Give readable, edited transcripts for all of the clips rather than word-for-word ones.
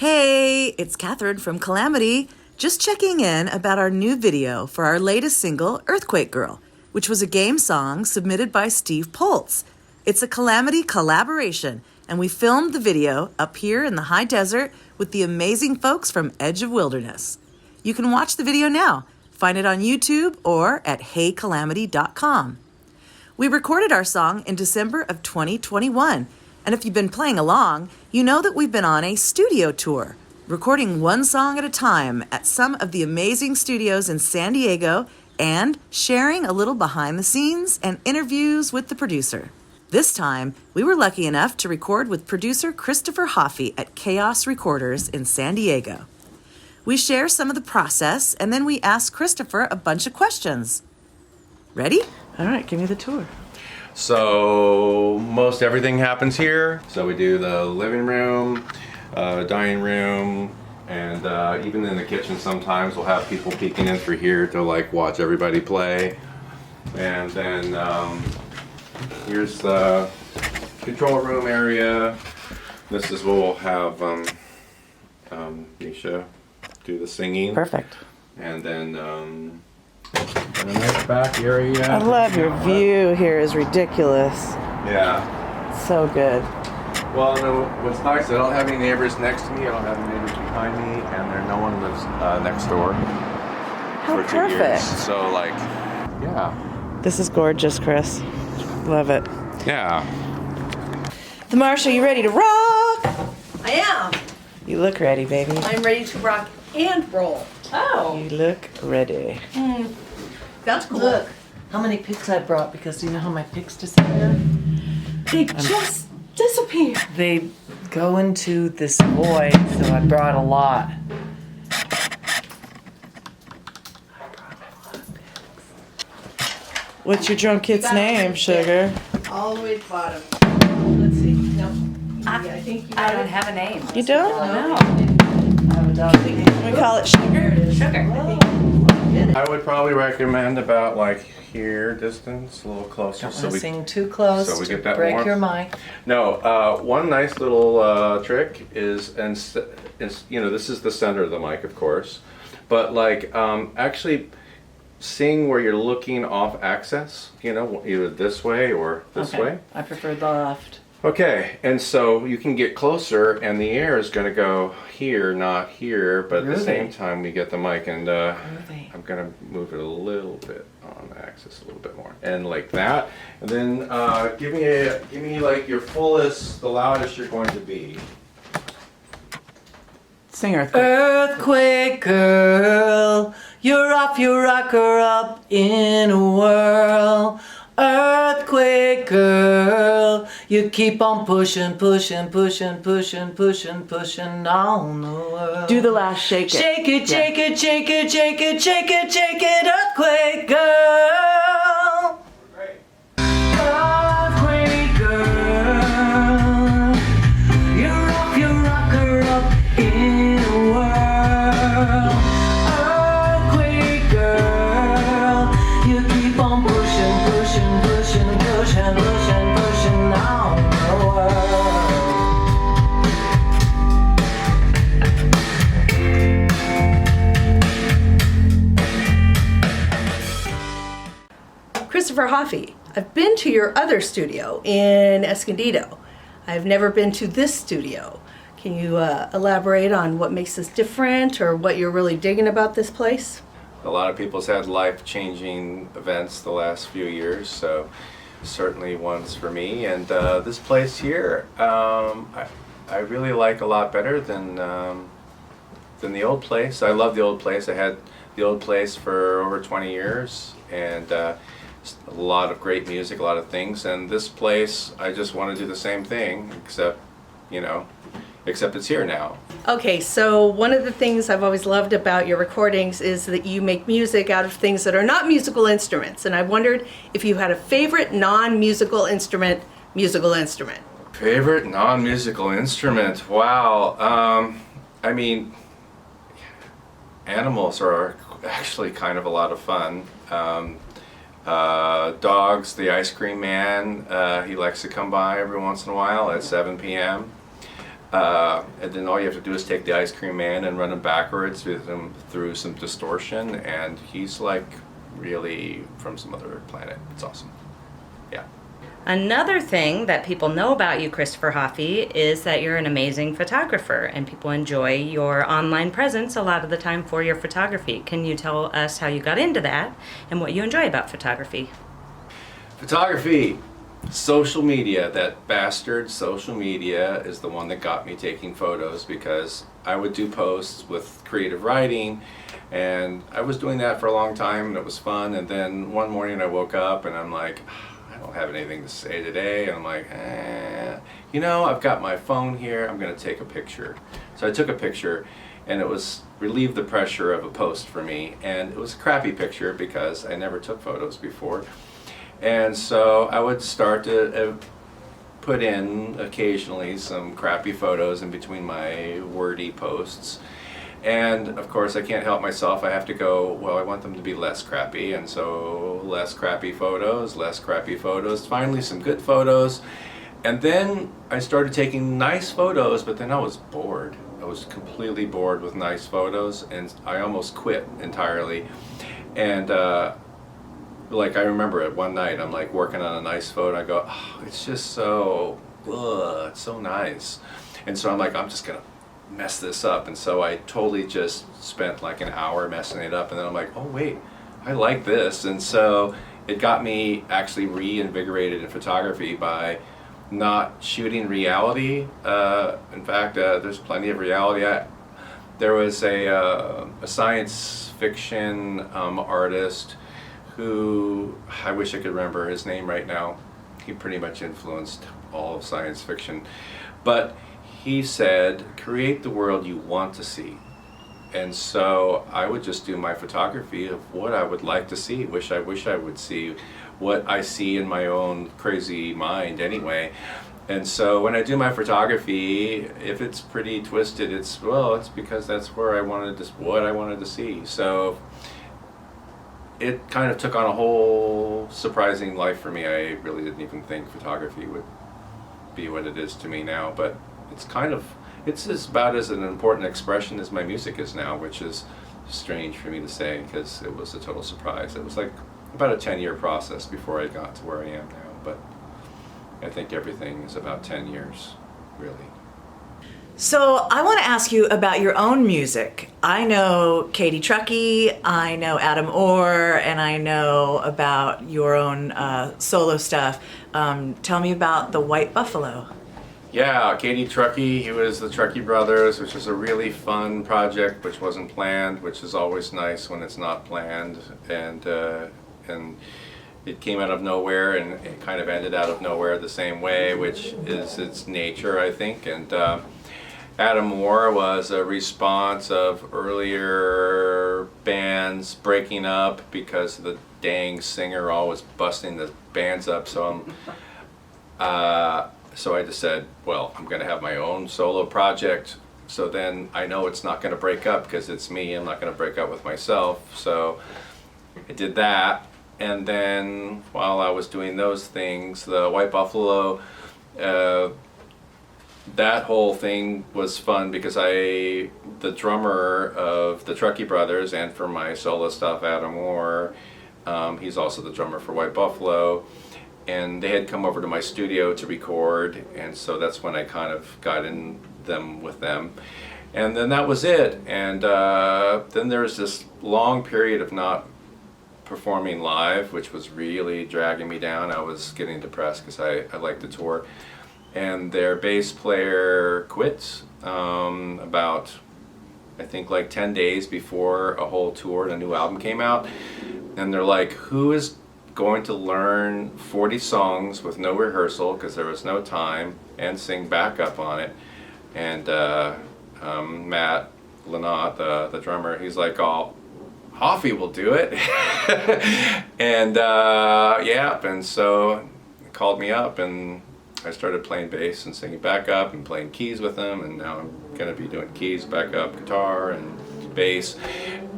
Hey, it's Catherine from Calamity, just checking in about our new video for our latest single, Earthquake Girl, which was a game song submitted by Steve Poltz. It's a Calamity collaboration, and we filmed the video up here in the high desert with the amazing folks from Edge of Wilderness. You can watch the video now. Find it on YouTube or at heycalamity.com. We recorded our song in December of 2021, and if you've been playing along, you know that we've been on a studio tour, recording one song at a time at some of the amazing studios in San Diego and sharing a little behind the scenes and interviews with the producer. This time, we were lucky enough to record with producer Christopher Hoffee at Chaos Recorders in San Diego. We share some of the process, and then we ask Christopher a bunch of questions. Ready? All right, give me the tour. So most everything happens here. So we do the living room, dining room, and even in the kitchen sometimes we'll have people peeking in through here to like watch everybody play. And then here's the control room area. This is where we'll have Nisha do the singing. Perfect. And then a nice back area. I love your view here is ridiculous. Yeah. So good. Well, no, what's nice, I don't have any neighbors next to me, I don't have any neighbors behind me, and no one lives next door. How for 2 perfect. years. So, like, yeah. This is gorgeous, Chris. Love it. Yeah. The Marsha, you ready to rock? I am. You look ready, baby. I'm ready to rock and roll. Oh. You look ready. That's cool. Look how many picks I brought, because do you know how my picks disappear? They just disappear. They go into this void, so I brought a lot. What's your drum kit's name, sugar? All the way to the bottom. Let's see. No. I think you I don't have a name. You don't? No. I have a dog. We call it sugar. Sugar. I would probably recommend about like here distance, a little closer. Don't want to sing too close so we to get that break warmth. your mic. No, one nice little trick is, you know, this is the center of the mic, of course, but like actually sing where you're looking off axis, you know, either this way or this way. I prefer the left. Okay, and so you can get closer and the air is going to go here, not here, but at the same time we get the mic, and I'm going to move it a little bit on the axis, a little bit more, and like that, and then give me like your fullest, the loudest you're going to be. Sing Earthquake. Earthquake girl, you're off your rocker up in a whirl. Earthquake girl, you keep on pushing, pushing, pushing, pushing, pushing, pushing on the world. Do the last shake it. Shake it, shake it, shake it, shake it, shake it, shake it, earthquake girl. Earthquake girl, you're off your rocker up in a whirl. Earthquake girl, you keep on pushing, pushing, pushing, pushing, pushing, pushing on the world. Christopher Hoffee, I've been to your other studio in Escondido. I've never been to this studio. Can you elaborate on what makes this different or what you're really digging about this place? A lot of people's had life-changing events the last few years, so certainly one's for me. And this place here, I really like a lot better than the old place. I love the old place. I had the old place for over 20 years, and a lot of great music, a lot of things. And this place, I just want to do the same thing, except, you know, except it's here now. Okay, so one of the things I've always loved about your recordings is that you make music out of things that are not musical instruments. And I wondered if you had a favorite non-musical instrument, Favorite non-musical instrument? Wow. I mean, animals are actually kind of a lot of fun. Dogs, the ice cream man, he likes to come by every once in a while at 7 p.m. And then all you have to do is take the Ice Cream Man and run him backwards with him through some distortion, and he's like really from some other planet. It's awesome. Yeah. Another thing that people know about you, Christopher Hoffee, is that you're an amazing photographer, and people enjoy your online presence a lot of the time for your photography. Can you tell us how you got into that and what you enjoy about photography? Photography, social media, that bastard social media is the one that got me taking photos, because I would do posts with creative writing, and I was doing that for a long time, and it was fun. And then one morning I woke up and I'm like, I don't have anything to say today. And I'm like, I've got my phone here, I'm gonna take a picture. So I took a picture, and it was relieved the pressure of a post for me, and it was a crappy picture because I never took photos before. And so I would start to put in occasionally some crappy photos in between my wordy posts. And of course I can't help myself, I have to go, well, I want them to be less crappy, and so less crappy photos, finally some good photos. And then I started taking nice photos, but then I was bored. I was completely bored with nice photos, and I almost quit entirely. And like I remember it one night, I'm like working on a nice photo, I go, it's just so, it's so nice. And so I'm like, I'm just gonna mess this up. And so I totally just spent like an hour messing it up, and then I'm like, oh wait, I like this. And so it got me actually reinvigorated in photography by not shooting reality. In fact, there's plenty of reality. There was a science fiction artist who, I wish I could remember his name right now. He pretty much influenced all of science fiction. But he said, create the world you want to see. And so I would just do my photography of what I would like to see, wish I would see, what I see in my own crazy mind anyway. And so when I do my photography, if it's pretty twisted, it's because that's where what I wanted to see. So it kind of took on a whole surprising life for me. I really didn't even think photography would be what it is to me now, but it's about as an important expression as my music is now, which is strange for me to say because it was a total surprise. It was like about a 10-year process before I got to where I am now, but I think everything is about 10 years, really. So I want to ask you about your own music. I know Katie Truckee, I know Adam Orr, and I know about your own solo stuff. Tell me about the White Buffalo. Yeah, Katie Truckee, he was the Truckee Brothers, which was a really fun project, which wasn't planned, which is always nice when it's not planned. And it came out of nowhere, and it kind of ended out of nowhere the same way, which is its nature, I think. And Adam Orr was a response of earlier bands breaking up because the dang singer always busting the bands up. So I just said, well, I'm going to have my own solo project. So then I know it's not going to break up because it's me. I'm not going to break up with myself. So I did that. And then while I was doing those things, the White Buffalo, that whole thing was fun because the drummer of the Truckee Brothers, and for my solo stuff, Adam Orr, he's also the drummer for White Buffalo, and they had come over to my studio to record, and so that's when I kind of got in them with them. And then that was it. And then there was this long period of not performing live, which was really dragging me down. I was getting depressed because I like to tour. And their bass player quit about, I think, like 10 days before a whole tour and a new album came out. And they're like, who is going to learn 40 songs with no rehearsal, because there was no time, and sing backup on it? And Matt Lynott, the drummer, he's like, oh, Hoffee will do it. And and so he called me up, and I started playing bass and singing backup and playing keys with him, and now I'm going to be doing keys, backup, guitar, and bass,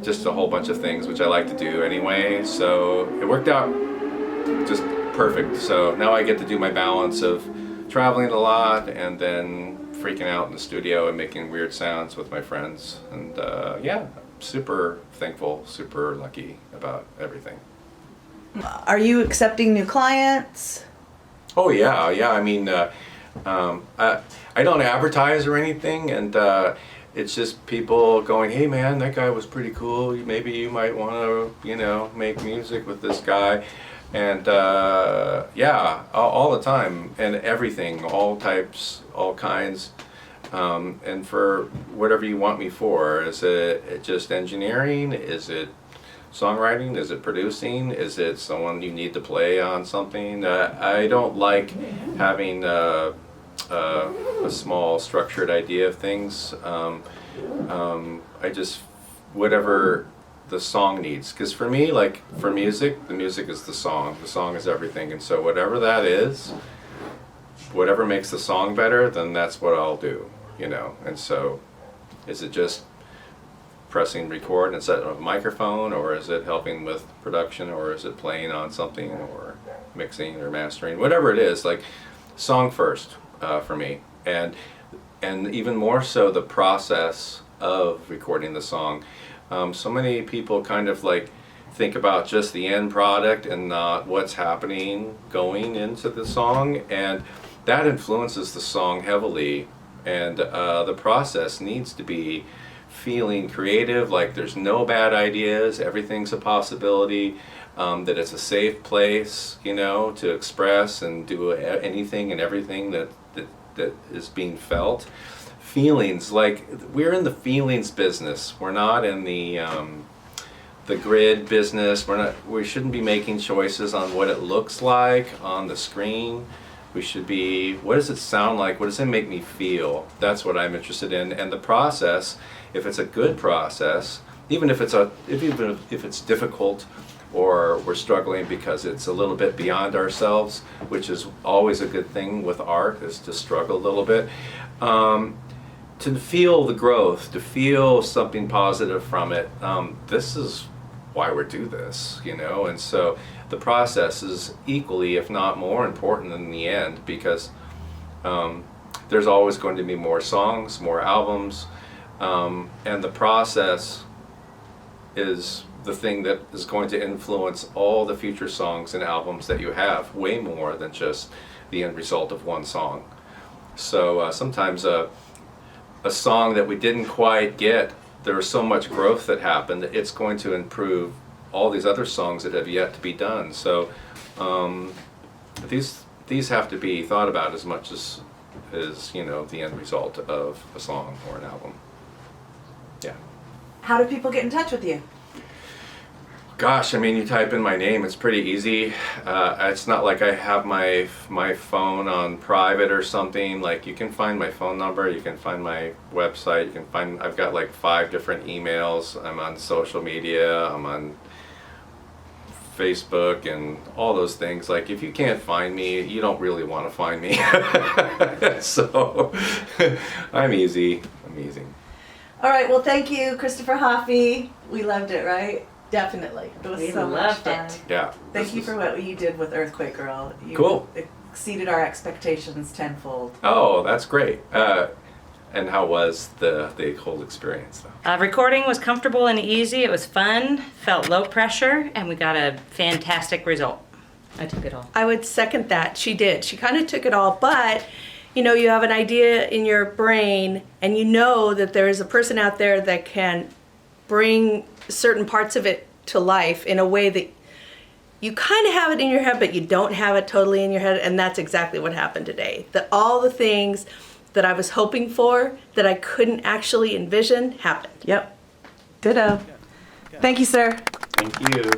just a whole bunch of things which I like to do anyway. So it worked out just perfect. So now I get to do my balance of traveling a lot and then freaking out in the studio and making weird sounds with my friends. And yeah, super thankful, super lucky about everything. Are you accepting new clients? Oh yeah, yeah. I mean, I don't advertise or anything, and it's just people going, "Hey man, that guy was pretty cool. Maybe you might want to, make music with this guy." And yeah, all the time, and everything, all types, all kinds, and for whatever you want me for. Is it just engineering? Is it songwriting? Is it producing? Is it someone you need to play on something? I don't like having a small structured idea of things. I just, whatever the song needs, because for me, like for music, the music is the song is everything, and so whatever that is, whatever makes the song better, then that's what I'll do, and so is it just pressing record instead of a microphone, or is it helping with production, or is it playing on something, or mixing or mastering, whatever it is, like song first for me, and even more so the process of recording the song. So many people kind of like think about just the end product and not what's happening going into the song, and that influences the song heavily, and the process needs to be feeling creative, like there's no bad ideas, everything's a possibility, that it's a safe place, to express and do anything and everything that is being felt. Feelings, like we're in the feelings business. We're not in the grid business. We shouldn't be making choices on what it looks like on the screen. We should be, what does it sound like? What does it make me feel? That's what I'm interested in. And the process, if it's a good process, even if it's difficult, or we're struggling because it's a little bit beyond ourselves, which is always a good thing with art, is to struggle a little bit. To feel the growth, to feel something positive from it. This is why we do this, and so the process is equally, if not more important in the end, because there's always going to be more songs, more albums, and the process is the thing that is going to influence all the future songs and albums that you have, way more than just the end result of one song. So sometimes a song that we didn't quite get, there was so much growth that happened, it's going to improve all these other songs that have yet to be done. So these have to be thought about as much as the end result of a song or an album. Yeah. How do people get in touch with you? Gosh, I mean, you type in my name, it's pretty easy. It's not like I have my phone on private or something. Like, you can find my phone number, you can find my website, I've got like 5 different emails. I'm on social media, I'm on Facebook and all those things. Like, if you can't find me, you don't really want to find me. So, I'm easy. All right, well, thank you, Christopher Hoffee. We loved it, right? Definitely. It was We so much loved fun. it. Yeah. Thank you for what you did with Earthquake Girl. You Cool. exceeded our expectations tenfold. Oh, that's great. And how was the whole experience, though? Recording was comfortable and easy. It was fun, felt low pressure, and we got a fantastic result. I took it all. I would second that. She did. She kind of took it all, but you have an idea in your brain, and you know that there is a person out there that can bring certain parts of it to life in a way that you kind of have it in your head, but you don't have it totally in your head, and that's exactly what happened today. That all the things that I was hoping for, that I couldn't actually envision, happened. Yep. Ditto. Thank you, sir. Thank you.